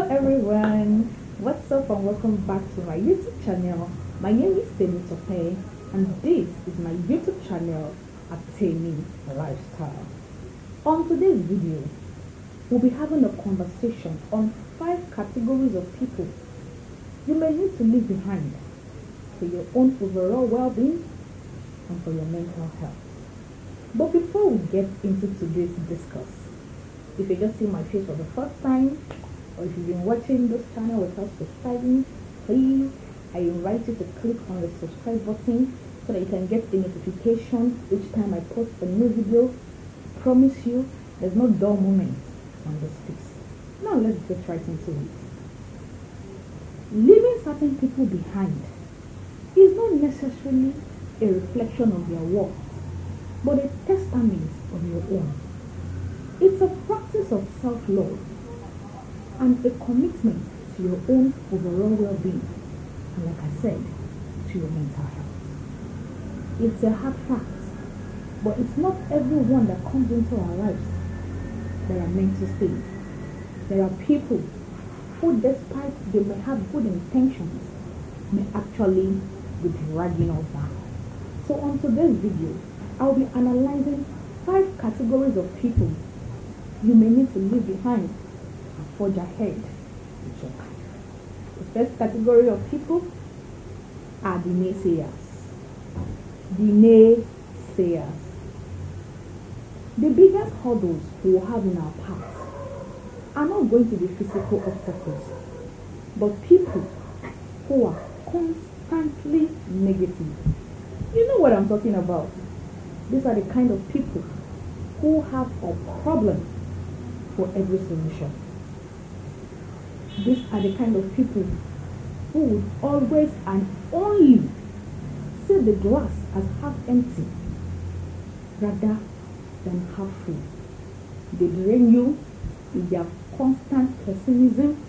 everyone, what's up and welcome back to my YouTube channel. My name is Temitope and this is my YouTube channel, Atemi Lifestyle. On today's video, we'll be having a conversation on 5 categories of people you may need to leave behind for your own overall well-being and for your mental health. But before we get into today's discuss, if you just see my face for the first time, or if you've been watching this channel without subscribing, please, I invite you to click on the subscribe button so that you can get a notification each time I post a new video. I promise you, there's no dull moment on this piece. Now let's get right into it. Leaving certain people behind is not necessarily a reflection of their worth, but a testament of your own. It's a practice of self-love and a commitment to your own overall well-being, and like I said, to your mental health. It's a hard fact, but it's not everyone that comes into our lives that are meant to stay. There are people who, despite they may have good intentions, may actually be dragging us down. So on today's video, I'll be analyzing 5 categories of people you may need to leave behind and forge ahead with your life. The first category of people are the naysayers. The naysayers. The biggest hurdles we will have in our path are not going to be physical obstacles, but people who are constantly negative. You know what I'm talking about. These are the kind of people who have a problem for every solution. These are the kind of people who would always and only see the glass as half empty rather than half full. They drain you with their constant pessimism,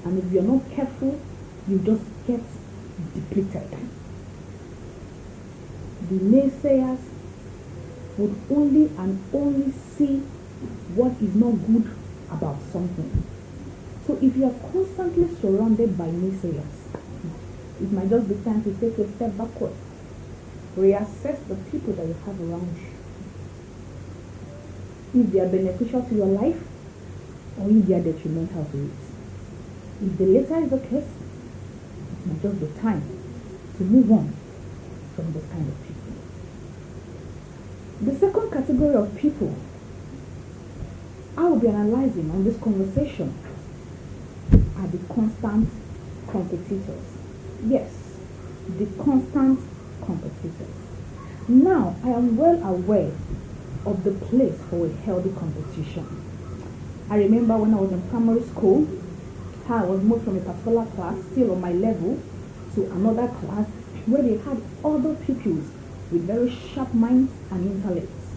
and if you're not careful, you just get depleted. The naysayers would only and only see what is not good about something. So if you are constantly surrounded by naysayers, it might just be time to take a step backward. Reassess the people that you have around you. If they are beneficial to your life, or if they are detrimental to it. If the latter is the case, it might just be time to move on from this kind of people. The second category of people I will be analyzing on this conversation are the constant competitors. Yes, the constant competitors. Now, I am well aware of the place for a healthy competition. I remember when I was in primary school, how I was moved from a particular class, still on my level, to another class where they had other pupils with very sharp minds and intellects.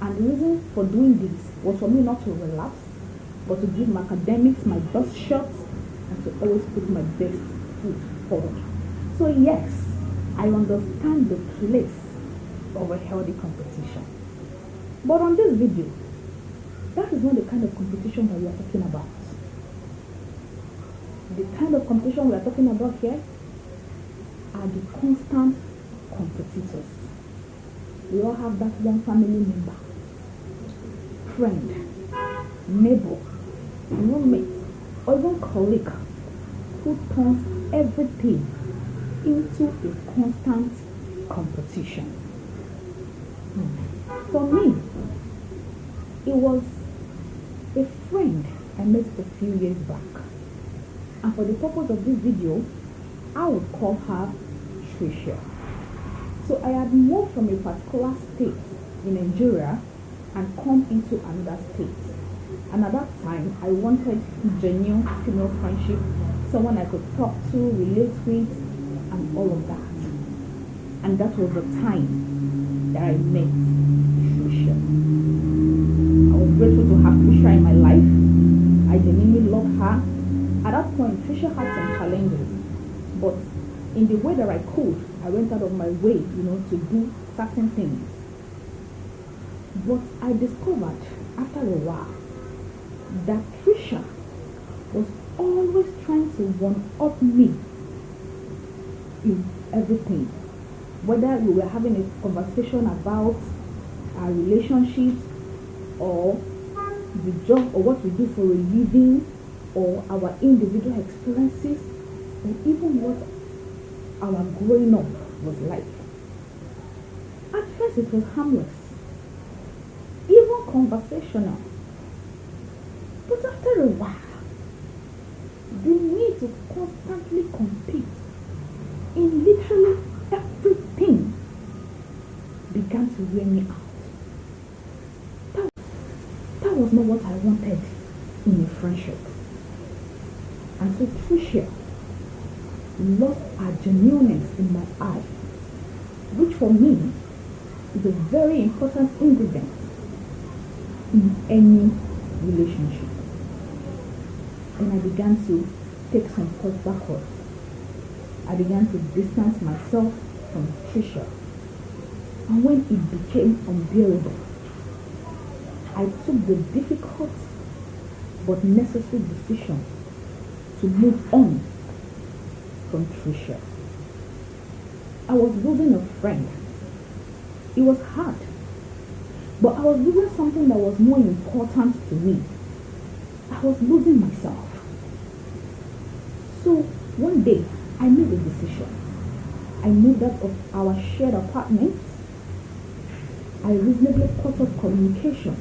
And the reason for doing this was for me not to relapse, but to give my academics my best shot and to always put my best foot forward. So yes, I understand the place of a healthy competition. But on this video, that is not the kind of competition that we are talking about. The kind of competition we are talking about here are the constant competitors. We all have that one family member, friend, neighbor, roommate, or even colleague who turns everything into a constant competition. For me, it was a friend I met a few years back, and for the purpose of this video, I would call her Tricia. So I had moved from a particular state in Nigeria and come into another state. And at that time, I wanted genuine female friendship, someone I could talk to, relate with, and all of that. And that was the time that I met Tricia. I was grateful to have Tricia in my life. I genuinely loved her. At that point, Tricia had some challenges, but in the way that I could, I went out of my way, to do certain things. But I discovered after a while that Tricia was always trying to one-up me in everything. Whether we were having a conversation about our relationships or the job or what we do for a living or our individual experiences or even what our growing up was like. At first it was harmless, even conversational. But after a while, the need to constantly compete in literally everything began to wear me out. That was not what I wanted in a friendship. And so Tricia lost her genuineness in my eye, which for me is a very important ingredient in any relationship. Then I began to take some steps backwards. I began to distance myself from Tricia. And when it became unbearable, I took the difficult but necessary decision to move on from Tricia. I was losing a friend. It was hard, but I was losing something that was more important to me. I was losing myself. So one day, I made a decision. I moved out of our shared apartment. I reasonably cut off communication.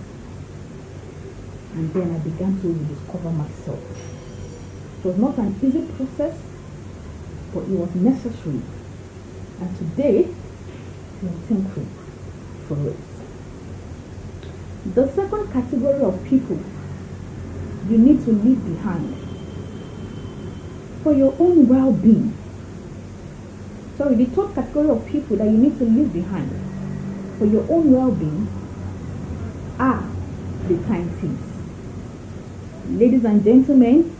And then I began to rediscover myself. It was not an easy process, but it was necessary. And today, I'm thankful for it. The second category of people you need to leave behind for your own well-being. Sorry, the third category of people that you need to leave behind for your own well-being are the time thieves. Ladies and gentlemen,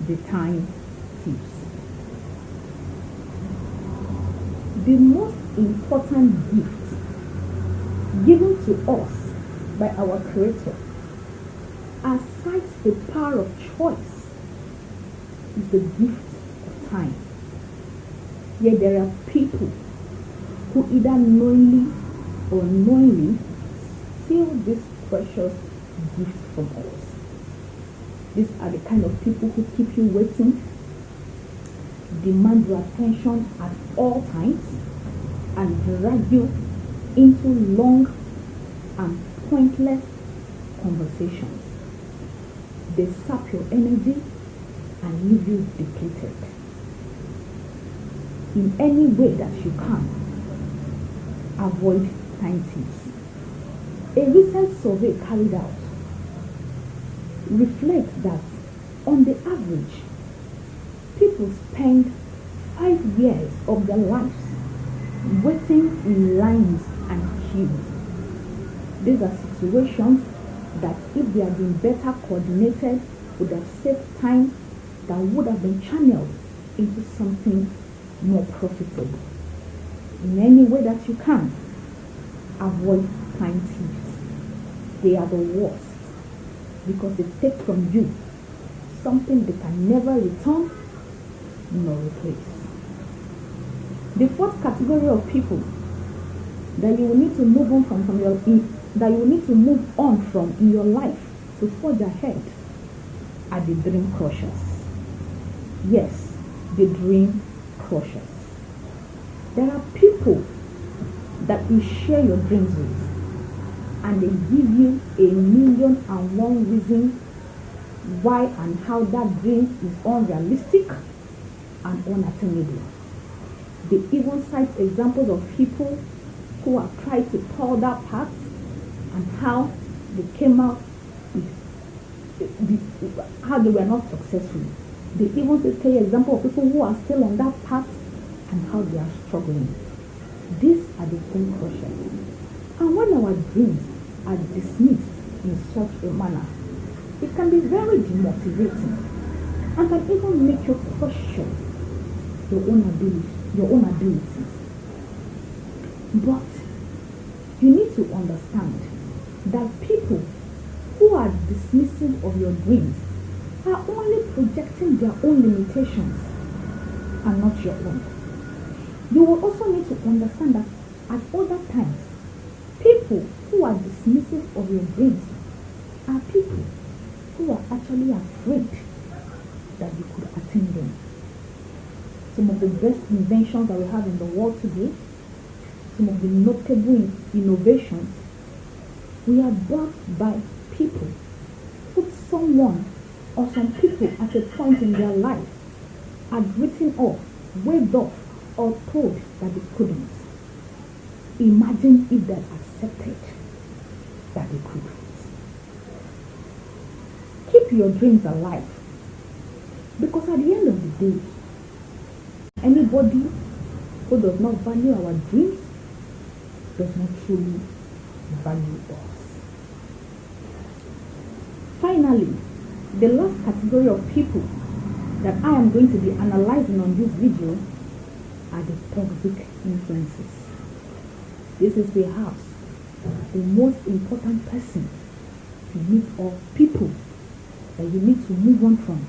the time thieves. The most important gift given to us by our Creator, aside the power of choice, is the gift of time. Yet there are people who either knowingly or unknowingly steal this precious gift from us. These are the kind of people who keep you waiting, demand your attention at all times, and drag you into long and pointless conversations. They sap your energy and leave you depleted. In any way that you can, avoid time thieves. A recent survey carried out reflects that on the average, people spend 5 years of their lives waiting in lines and queues. These are situations that, if they had been better coordinated, would have saved time that would have been channeled into something more profitable. In any way that you can, avoid time thieves. They are the worst because they take from you something they can never return nor replace. The fourth category of people that you will need to move on from your that you will need to move on from in your life to forge ahead are the dream crushers. Yes, the dream crushers. There are people that you share your dreams with, and they give you 1,000,001 reasons why and how that dream is unrealistic and unattainable. They even cite examples of people who have tried to paw that path and how they came out how they were not successful. They even tell you examples of people who are still on that path and how they are struggling. These are the dream crushers. And when our dreams are dismissed in such a manner, it can be very demotivating and can even make you question your own abilities. But you need to understand that people who are dismissive of your dreams are only projecting their own limitations and not your own. You will also need to understand that at other times, people who are dismissive of your dreams are people who are actually afraid that you could attain them. Some of the best inventions that we have in the world today, some of the notable innovations, we are brought by people who someone or some people at a point in their life had written off, waved off, or told that they couldn't. Imagine if they accepted that they couldn't. Keep your dreams alive, because at the end of the day, anybody who does not value our dreams does not truly value us. Finally, the last category of people that I am going to be analyzing on this video are the toxic influences. This is perhaps the most important person you meet, or people that you need to move on from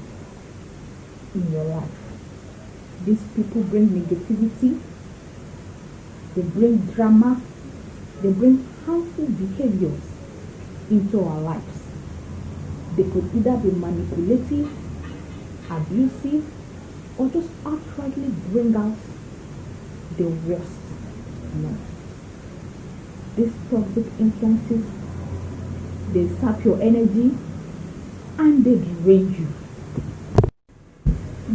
in your life. These people bring negativity, they bring drama, they bring harmful behaviors into our lives. They could either be manipulative, abusive, or just outrightly bring out the worst in us. These toxic influences, they sap your energy and they drain you.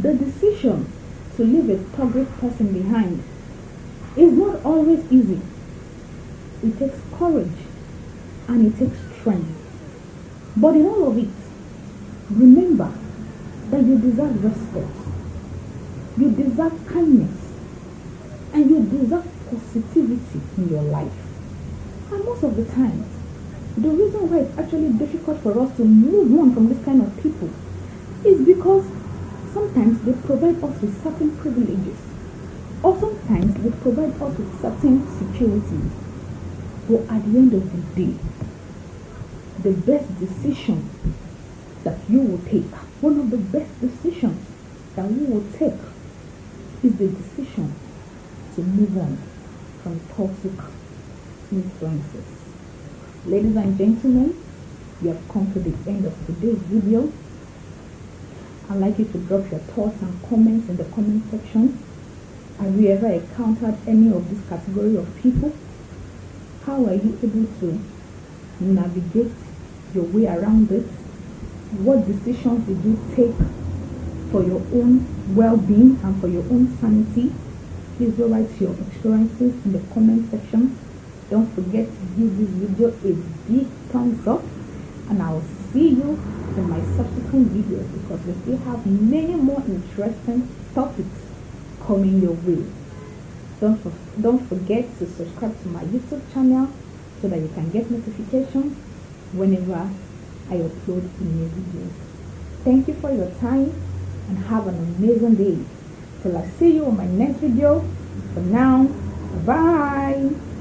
The decision to leave a toxic person behind is not always easy. It takes courage and it takes strength. But in all of it, remember that you deserve respect, you deserve kindness, and you deserve positivity in your life. And most of the times, the reason why it's actually difficult for us to move on from this kind of people is because sometimes they provide us with certain privileges, or sometimes they provide us with certain securities. But at the end of the day, the best decision that you will take, one of the best decisions that we will take, is the decision to move on from toxic influences. Ladies and gentlemen, we have come to the end of today's video. I'd like you to drop your thoughts and comments in the comment section. Have you ever encountered any of this category of people? How are you able to navigate your way around it? What decisions did you take for your own well-being and for your own sanity? Please do write your experiences in the comment section. Don't forget to give this video a big thumbs up, and I'll see you in my subsequent videos, because we still have many more interesting topics coming your way. Don't forget to subscribe to my YouTube channel so that you can get notifications whenever I upload a new video. Thank you for your time and have an amazing day. Till I see you on my next video. For now, bye.